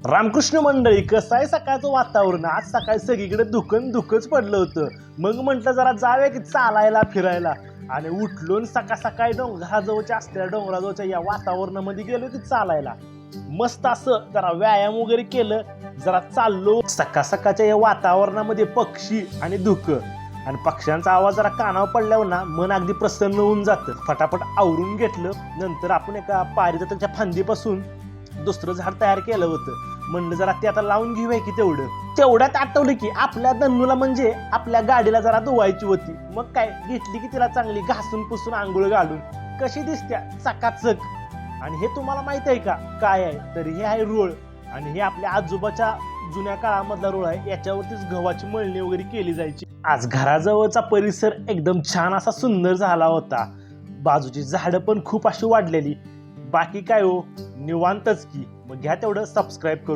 रामकृष्ण मंडळी, कसं आहे सकाळचं वातावरण? आज सकाळी सगळीकडे धुकंच पडलं होतं. मग म्हटलं जरा जाऊया की चालायला फिरायला, आणि उठलो सकाळ सकाळी डोंगराजवळच्या असलेल्या डोंगराजवळच्या या वातावरणामध्ये गेलो की चालायला. मस्त असं जरा व्यायाम वगैरे केलं, जरा चाललो. सकाळ सकाळच्या या वातावरणामध्ये पक्षी आणि धुकं आणि पक्ष्यांचा आवाज जरा कानावर पडल्यावर ना मन अगदी प्रसन्न होऊन जातं. फटाफट आवरून घेतलं. नंतर आपण एका पारिजाताच्या फांदीपासून दुसरं झाड तयार केलं होतं. म्हणलं जरा ते आता लावून घेऊया की तेवढ्यात आठवलं की आपल्या दन्नूला म्हणजे आपल्या गाडीला जरा धुवायची होती. मग काय घेतली की तिला चांगली घासून पुसून आंघोळ घालून कशी दिसत्या चकाचक. आणि हे तुम्हाला माहित आहे का काय आहे? तर हे आहे रोळ, आणि हे आपल्या आजोबाच्या जुन्या काळामधला रोळ आहे. याच्यावरतीच गव्हाची मळणी वगैरे केली जायची. आज घराजवळचा परिसर एकदम छान असा सुंदर झाला होता. बाजूची झाडं पण खूप अशी वाढलेली. बाकी काय हो, निवांतच की. मग घ्या तेवढं सबस्क्राईब करू.